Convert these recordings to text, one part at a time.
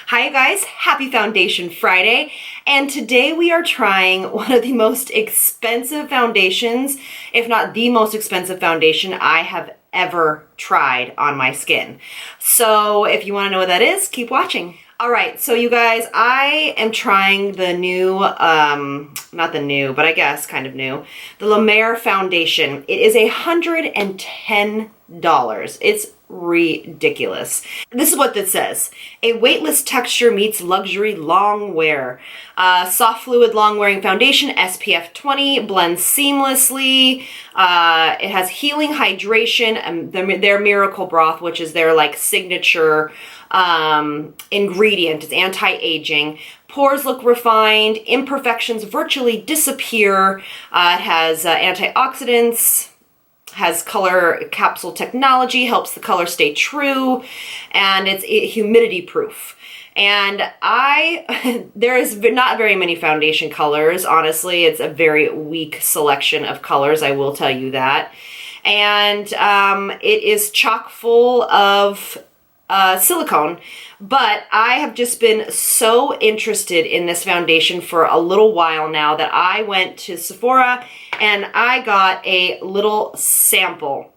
Hi you guys, happy Foundation Friday, and today we are trying one of the most expensive foundations, if not the most expensive foundation I have ever tried on my skin. So if you want to know what that is, keep watching. Alright, so you guys, I am trying the new, not the new, but I guess kind of new, the La Mer foundation. It is $110. It's ridiculous. This is what this says. A weightless texture meets luxury long wear. Soft fluid long wearing foundation, SPF 20, blends seamlessly. It has healing hydration and their miracle broth, which is their like signature ingredient. It's anti-aging. Pores look refined. Imperfections virtually disappear. It has antioxidants. Has color capsule technology, helps the color stay true, and it's humidity proof. And there is not very many foundation colors, honestly. It's a very weak selection of colors, I will tell you that. And it is chock full of silicone, but I have just been so interested in this foundation for a little while now that I went to Sephora and I got a little sample.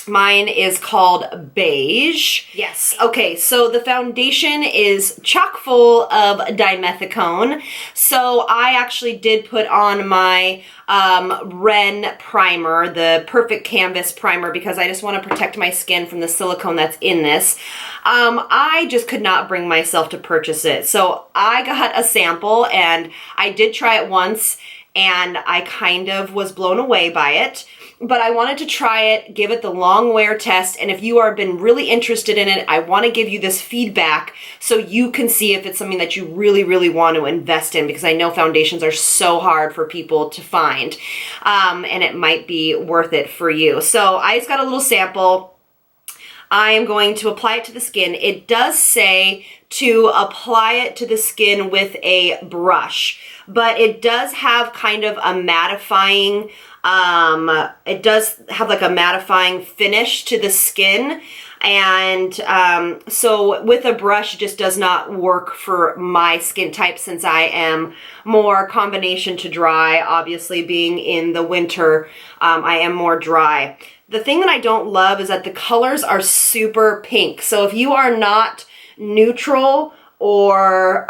Mine is called Beige. Yes. Okay, so the foundation is chock full of dimethicone. So I actually did put on my Ren primer, the Perfect Canvas primer, because I just want to protect my skin from the silicone that's in this. I just could not bring myself to purchase it. So I got a sample and I did try it once and I kind of was blown away by it. But I wanted to try it, give it the long wear test, and if you have been really interested in it, I want to give you this feedback so you can see if it's something that you really, really want to invest in, because I know foundations are so hard for people to find, and it might be worth it for you. So I just got a little sample. I am going to apply it to the skin. It does say to apply it to the skin with a brush, but it does have kind of a mattifying it does have like a mattifying finish to the skin, and so with a brush it just does not work for my skin type, since I am more combination to dry. Obviously, being in the winter, I am more dry. The thing that I don't love is that the colors are super pink. So if you are not neutral or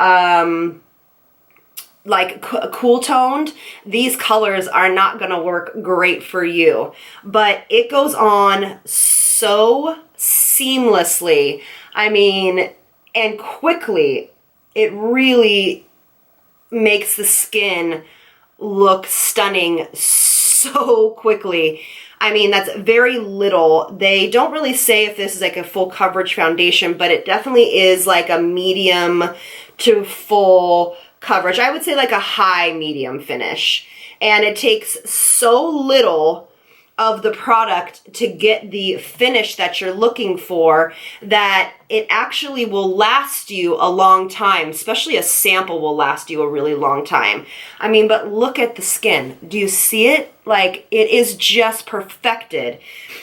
like cool toned, these colors are not gonna work great for you. But it goes on so seamlessly, I mean, and quickly. It really makes the skin look stunning so quickly. I mean, that's very little. They don't really say if this is like a full coverage foundation, but it definitely is like a medium to full coverage. I would say like a high medium finish. And it takes so little of the product to get the finish that you're looking for that it actually will last you a long time. Especially a sample will last you a really long time. I mean, but look at the skin. Do you see it? Like, it is just perfected.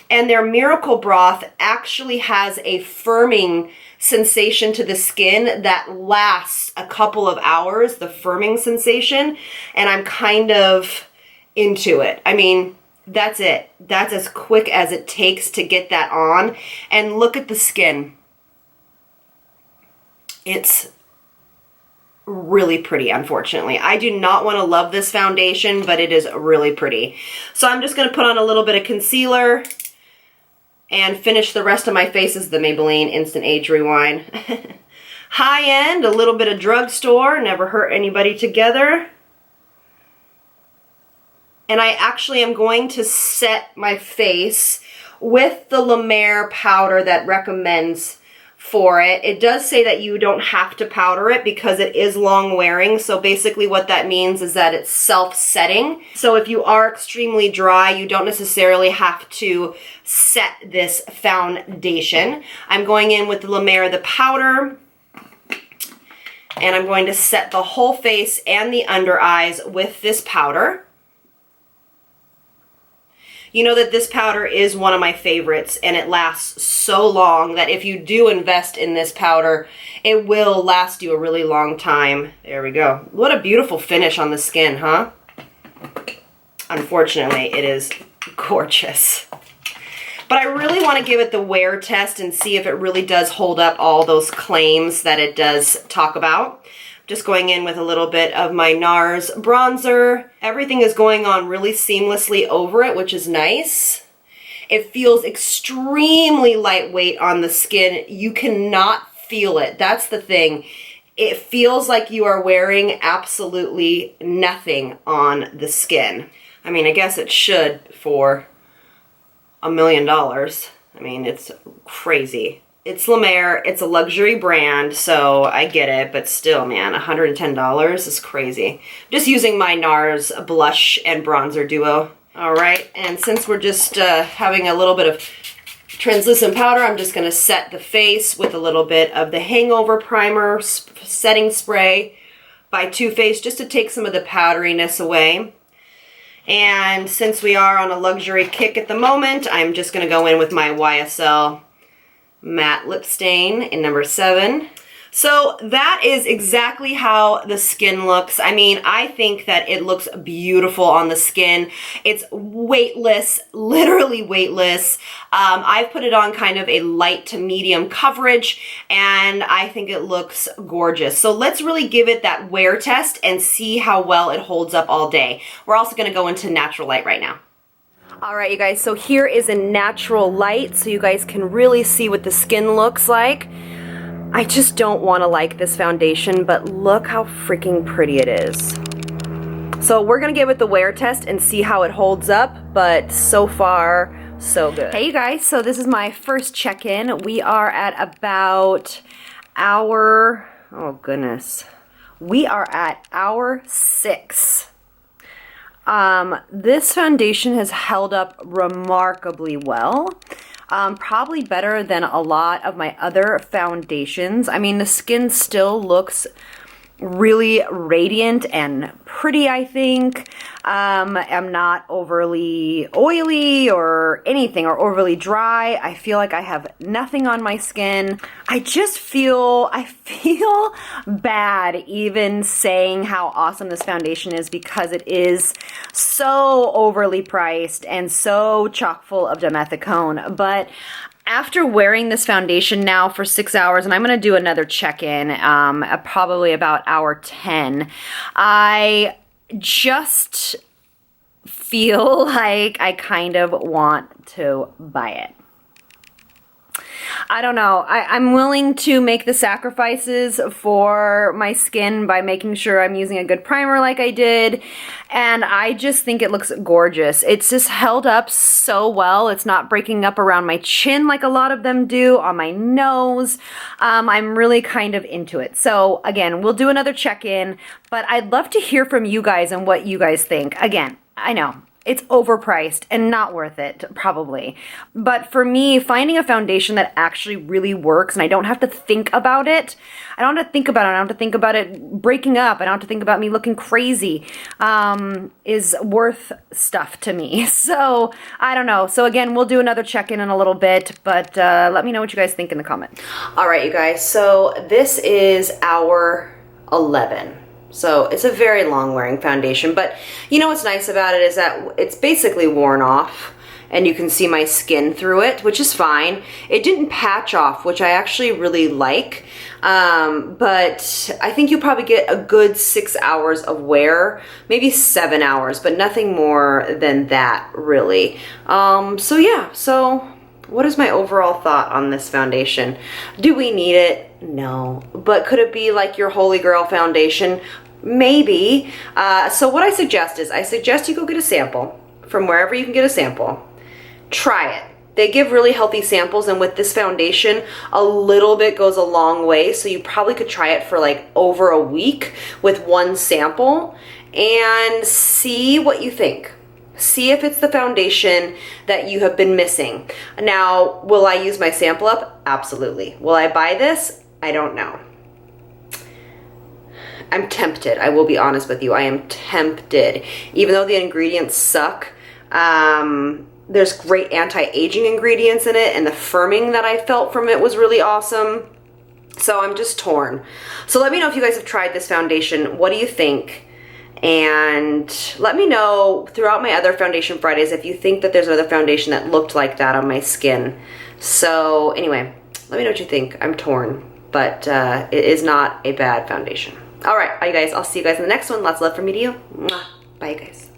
And their miracle broth actually has a firming sensation to the skin that lasts a couple of hours, the firming sensation, and I'm kind of into it. I mean, that's it. That's as quick as it takes to get that on. And look at the skin. It's really pretty, unfortunately. I do not want to love this foundation, but it is really pretty. So I'm just going to put on a little bit of concealer and finish the rest of my face as the Maybelline Instant Age Rewind. High end, a little bit of drugstore, never hurt anybody together. And I actually am going to set my face with the La Mer powder that recommends for it. It does say that you don't have to powder it because it is long wearing. So basically what that means is that it's self-setting. So if you are extremely dry, you don't necessarily have to set this foundation. I'm going in with the La Mer, the powder, and I'm going to set the whole face and the under eyes with this powder. You know that this powder is one of my favorites, and it lasts so long that if you do invest in this powder, it will last you a really long time. There we go. What a beautiful finish on the skin, huh? Unfortunately, it is gorgeous. But I really want to give it the wear test and see if it really does hold up all those claims that it does talk about. Just going in with a little bit of my NARS bronzer. Everything is going on really seamlessly over it, which is nice. It feels extremely lightweight on the skin. You cannot feel it. That's the thing. It feels like you are wearing absolutely nothing on the skin. I mean, I guess it should for $1 million. I mean, it's crazy. It's La Mer, it's a luxury brand, so I get it, but still, man, $110 is crazy. Just using my NARS blush and bronzer duo. All right, and since we're just having a little bit of translucent powder, I'm just gonna set the face with a little bit of the Hangover Primer setting spray by Too Faced, just to take some of the powderiness away. And since we are on a luxury kick at the moment, I'm just gonna go in with my YSL matte lip stain in number 7. So that is exactly how the skin looks. I mean, I think that it looks beautiful on the skin. It's weightless, literally weightless. I've put it on kind of a light to medium coverage, and I think it looks gorgeous. So let's really give it that wear test and see how well it holds up all day. We're also gonna go into natural light right now. All right, you guys, so here is a natural light so you guys can really see what the skin looks like. I just don't want to like this foundation, but look how freaking pretty it is. So we're going to give it the wear test and see how it holds up, but so far, so good. Hey, you guys, so this is my first check-in. We are at about hour, oh goodness, we are at hour 6. This foundation has held up remarkably well. Probably better than a lot of my other foundations. I mean, the skin still looks really radiant and pretty, I think. I'm not overly oily or anything, or overly dry. I feel like I have nothing on my skin. I feel bad even saying how awesome this foundation is, because it is so overly priced and so chock full of dimethicone. But after wearing this foundation now for 6 hours, and I'm going to do another check-in probably about hour 10, I just feel like I kind of want to buy it. I don't know. I'm willing to make the sacrifices for my skin by making sure I'm using a good primer like I did. And I just think it looks gorgeous. It's just held up so well. It's not breaking up around my chin like a lot of them do, on my nose. I'm really kind of into it. So again, we'll do another check-in, but I'd love to hear from you guys and what you guys think. Again, I know it's overpriced and not worth it, probably. But for me, finding a foundation that actually really works and I don't have to think about it, I don't have to think about it breaking up, I don't have to think about me looking crazy, is worth stuff to me. So, I don't know. So again, we'll do another check-in in a little bit, but let me know what you guys think in the comments. All right, you guys, so this is hour 11. So it's a very long wearing foundation, but you know what's nice about it is that it's basically worn off and you can see my skin through it, which is fine. It didn't patch off, which I actually really like, but I think you'll probably get a good 6 hours of wear, maybe 7 hours, but nothing more than that really. So yeah, so what is my overall thought on this foundation? Do we need it? No. But could it be like your holy grail foundation? Maybe. So what I suggest is, you go get a sample from wherever you can get a sample. Try it. They give really healthy samples, and with this foundation, a little bit goes a long way. So you probably could try it for like over a week with one sample and see what you think. See if it's the foundation that you have been missing. Now, will I use my sample up? Absolutely. Will I buy this? I don't know. I'm tempted. I will be honest with you. I am tempted. Even though the ingredients suck, There's great anti-aging ingredients in it, and the firming that I felt from it was really awesome. So I'm just torn. So let me know if you guys have tried this foundation. What do you think? And let me know throughout my other Foundation Fridays if you think that there's another foundation that looked like that on my skin. So anyway, let me know what you think. I'm torn, but it is not a bad foundation. All right, you guys, I'll see you guys in the next one. Lots of love from me to you. Mwah. Bye, you guys.